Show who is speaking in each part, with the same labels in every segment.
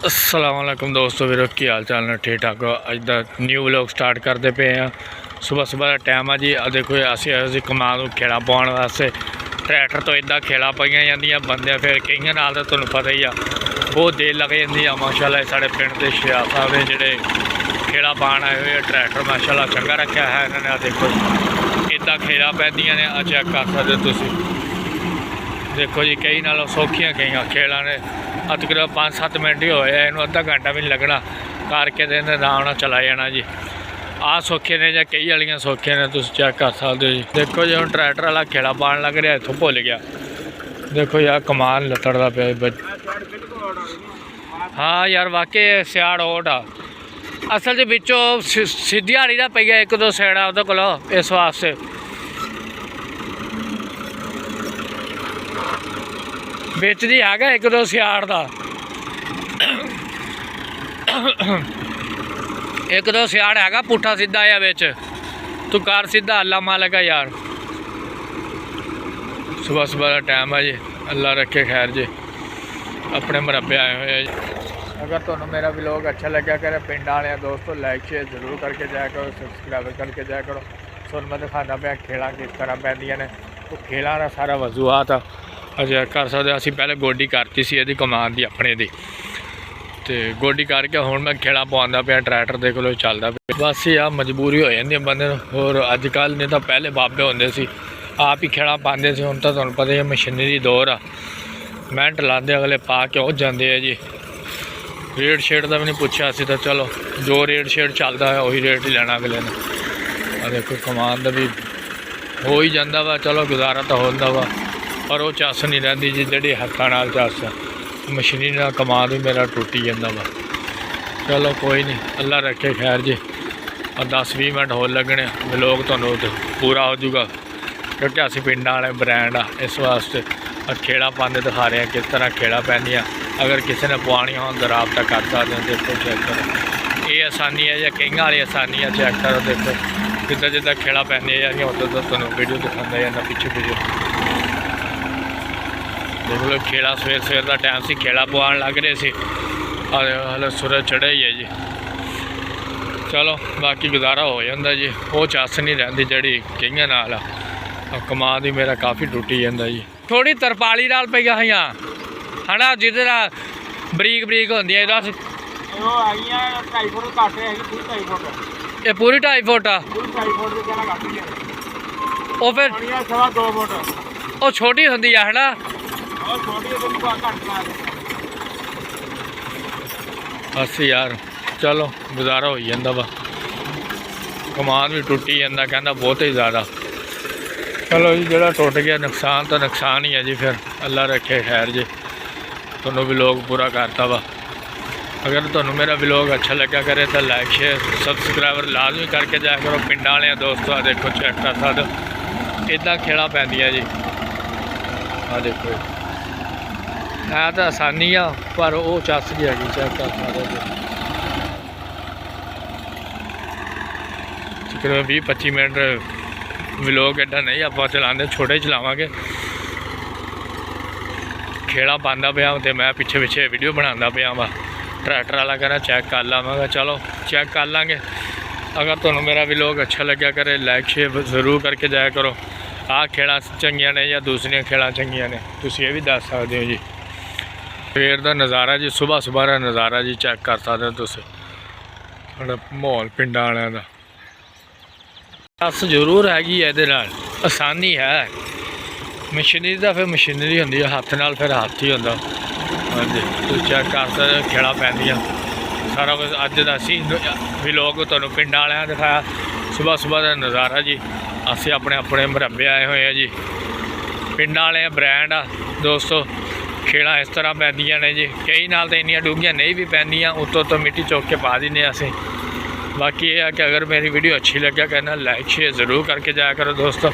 Speaker 1: अस्सलामुअलैकुम दोस्तों वीरो की हाल चाल ने ठीक ठाक हो। अज का न्यू व्लॉग स्टार्ट करते पे हैं। सुबह सुबह का टाइम है जी। देखो असी कमाल खेड़ा पाने वास्ते ट्रैक्टर तो इदा खेड़ा पाइया जांदियां बंदे फिर कई नाल तो तुहानूं पता ही आ बहुत देर लग जाती है। माशाल्लाह साढ़े पिंड के शिया साहब ने जिहड़े खेड़ा पाण आए हुए ट्रैक्टर माशाल्लाह चंगा रखा है इन्होंने। देखो इदा खेड़ा पैंदियां ने चेक कर सकते तुसीं। देखो जी कई नालों सौखियां कई खेड़ा ने तकरीबन 5-7 मिनट ही होए इन्हूं अद्धा घंटा भी नहीं लगना करके तो इन्हें आराम नाल चला जाना जी। आ सौखे ने या कई वालियां सौखे ने तुसीं चेक कर सकते हो जी। देखो जी हुण ट्रैक्टर वाला खेड़ा पान लग रहा इत्थों भुल गया। देखो यार कमाल लतड़दा पिया। हाँ यार वाकई सियाड़ ओट आ असल च बिचों सीधी हाड़ी दा पई एक दो सैड़ा उहदे कोल इस वास्ते बिच दी हैगा एक दो सियाड़ दा एक दो सियाड़ हैगा पुट्ठा सीधा या बिच तू कर सीधा अल्लाह मालिक है यार। सुबह सुबह का टाइम है जी। अल्लाह रखे खैर जी। अपने मरबे आए हुए हैं जी। अगर तुहानूं मेरा व्लॉग अच्छा लग्या करे पिंड वाले दोस्तों लाइक शेयर जरूर करके जाया करो सबसक्राइब करके जाया करो। सुन मैं दिखाना पाया खेड़ा किस तरह पैंदियां ने तो खेड़ा का सारा वजूहात अजे कर सकते। असीं पहले गोडी करती सी इहदी कमान दी अपने दी तो गोडी करके हुण मैं खेड़ा पवांदा पिया ट्रैक्टर दे कोलों चलदा पिया। बस यह मजबूरी हो जाती है बंदे नूं। होर अजकल नहीं तो पहले बाबे होंदे सी आप ही खेड़ा पाते सी। हुण तां तुहानूं पता ही मशीनरी दौर आ मिनट लाते अगले पा के हो जाते हैं जी। रेट शेट का भी नहीं पूछा असीं तो चलो जो रेट शेट चलता है वही रेट ही लेना अगले ने। देखो कमान का भी हो ही जाता वा चलो गुजारा तो होता वा पर वो चस नहीं रही जी जी हत्थां नाल चस मशीनी नाल कमान भी मेरा टुटी जाता वा। चलो कोई नहीं अल्लाह रखे खैर जी। और 10-20 मिनट होर लगने व्लॉग तुहानूं पूरा हो जूगा क्योंकि असीं पिंडां वाले ब्रांड आ इस वास्ते खेड़ा पाते दिखा रहे हैं किस तरह खेड़ा पैंदियां। अगर किसी ने पवानियां हो तो राबता कर सकते हैं। देखो चेक करो ये आसानी है या कई वाली आसानी है चेक करो। देखो जिदा जिदा खेड़ा पैंदियां जाएंगे उधर उधर तुहानूं वीडियो दिखाता जाना पिछे पिछे। देख लो खेड़ा सवेर सवेर का टाइम से खेड़ा पवान लग रहे थे हले सूरज चढ़ा ही है जी। चलो बाकी गुजारा हो जाता जी। वो चस नहीं रही जी कई नाल कमाल भी मेरा काफ़ी टुटी जाता जी। थोड़ी तरपाली नाल पईयां होईयां है ना जिहदे नाल बरीक बरीक होंदी है। दस ये पूरी 2.5 फुट आ वो फिर 2 फुट वो छोटी होंदी है ना। बस यार चलो गुजारा हो जाता वा। कमान भी टुटी जाता कहता बहुत ही ज़्यादा। चलो जी जो टुट गया नुकसान तो नुकसान ही है जी। फिर अल्लाह रखे खैर जी। तुहानूं व्लॉग पूरा करता वा। अगर तुहानूं मेरा व्लॉग अच्छा लगा करे तो लाइक शेयर सबसक्राइबर लाजमी करके जाया करो। पिंड वाले दोस्तों देखो चेक कर सकते इदा खेड़ा पैंदियां जी। देखो है तो आसानी आ पर वो चस जी हैगी चेक कर सकते। तकरीबन 20-25 मिनट व्लॉग एडा नहीं आप चलाते छोटे चलावांगे। खेड़ा पांदा पिया तो मैं पिछे पिछे वीडियो बनाता पिया वा ट्रैक्टर वाला कहना चेक कर लावांगा। चलो चेक कर लाँगे। अगर तुहानूं मेरा व्लॉग अच्छा लग्या करे लाइक शेयर ज़रूर करके जाया करो। आ खेड़ा चंगियां ने या दूसरियां खेड़ा चंगियां ने तुसीं ये भी दस सकते हो जी। सवेर का नज़ारा जी सुबह सुबह का नज़ारा जी चेक कर सकते हो तुसीं साडा माहौल पिंडां वालियां दा। चस जरूर हैगी इहदे नाल आसानी है मशीनरी का फिर मशीनरी होंदी है हत्थ नाल फिर हत्थ ही होंदा। हाँ जी तुसीं चेक कर सकते खेड़ा पैंदियां सारा कुछ अज का असीं व्लॉग तुहानूं पिंड वालियां दिखाया सुबह सुबह का नज़ारा जी। असीं अपने अपने मरबे आए हुए हैं जी। पिंड वाले ब्रांड आ दोस्तों खेड़ा इस तरह पैंदियां ने जी। कई नाल तो इन्नियां डूंघियां नहीं भी पैंदियां उत्तों तो मिट्टी चुक के पा दिंदे असीं। बाकी ये है कि अगर मेरी वीडियो अच्छी लगे कहना लाइक शेयर ज़रूर करके जाया करो दोस्तों।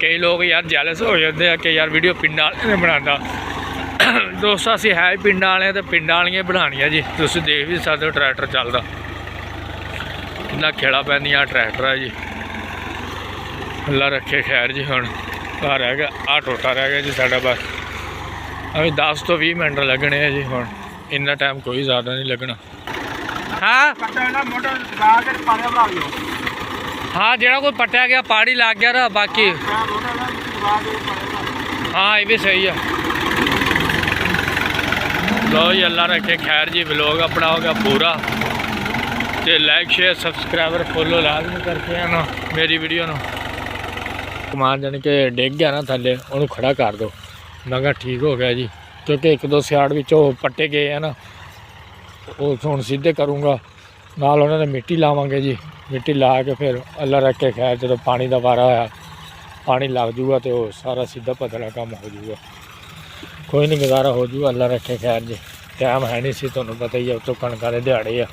Speaker 1: कई लोग यार जेलस हो जाते हैं कि यार वीडियो पिंड वाले ने बनाता दोस्तों असीं है पिंड वाले तो पिंड वालियां बनानियां जी। तुसीं देख भी सकते हो ट्रैक्टर चलदा इन्ना खेड़ा पैंदियां ट्रैक्टर है जी। अल्लाह रखे खैर जी। हुण रह गया आ टोटा रह गया जी साडा बस अभी 10 तो 20 मिनट लगने हैं जी। हुण इन्ना टाइम कोई ज़्यादा नहीं लगना। हाँ हाँ, जो कोई पट्टिया गया पहाड़ी लग गया ना, बाकी हाँ ये भी सही है। लो जी, अल्लाह रखे खैर जी। व्लॉग अपना हो गया पूरा, तो लाइक शेयर सब्सक्राइबर फॉलो लाजमी करके है ना मेरी वीडियो ना। कमान जाने के डिग गया ना थले, उन्होंने खड़ा कर दो। मैं कहा ठीक हो गया जी, क्योंकि एक दो सियाड़ विचों पट्टे गए है ना, वो हुण सीधे करूँगा। नाल उन्होंने मिट्टी लावांगे जी, मिट्टी ला के फिर अल्लाह रखे खैर जो पानी का वारा होया, पानी लग जूगा तो सारा सीधा पतला काम हो जूगा। कोई नहीं, गुजारा हो जूगा। अल्लाह रखे खैर जी। टाइम है नहीं सी, तुहानूं पता ही है, उतों कणकां दे दिहाड़े आ,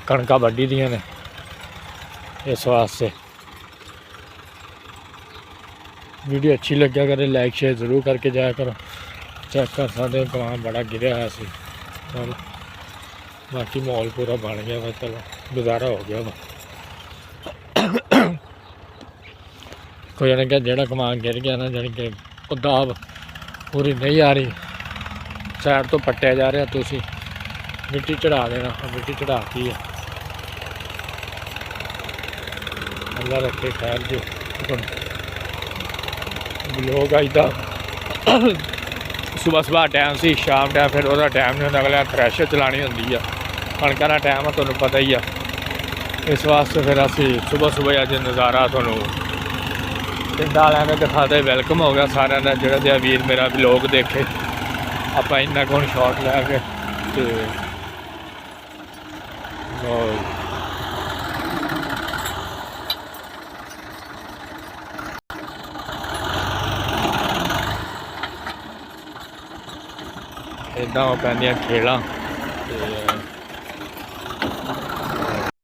Speaker 1: कणकां वड्डी दियां ने, इस वास्ते वीडियो अच्छी लग्या करे लाइक शेयर ज़रूर करके जाया करो। चेक कर सकते हो कमान बड़ा गिरया हुआ सी। चलो बाकी माहौल पूरा बन गया वा, चलो गुजारा हो गया वा। कोई ने कहा जोड़ा कमान गिर गया ना, जानी कि दाब पूरी नहीं आ रही, साइड तो पट्टिया जा रहा, तुसी मिट्टी चढ़ा देना। मिट्टी चढ़ाती है। अल्लाह रखे खैर जी। लोग अजदा सुबह सुबह टाइम से शाम टाइम, फिर वह टाइम नहीं होंदा, अगले थ्रैशर चलानी होंदी है, कणकां दा टाइम है, तुहानूं पता ही है। इस वास्ते फिर असीं सुबह सुबह अज नज़ारा तुहानूं पिंड वालियां ने दिखाते। वैलकम हो गया सारिਆਂ ਦਾ, ਜਿਹੜੇ ਦੇ ਵੀਰ मेरा व्लॉग देखे। ਆਪਾਂ ਇੰਨਾ ਕੁ शॉट लैके तो इदा पैंदियां खेलां।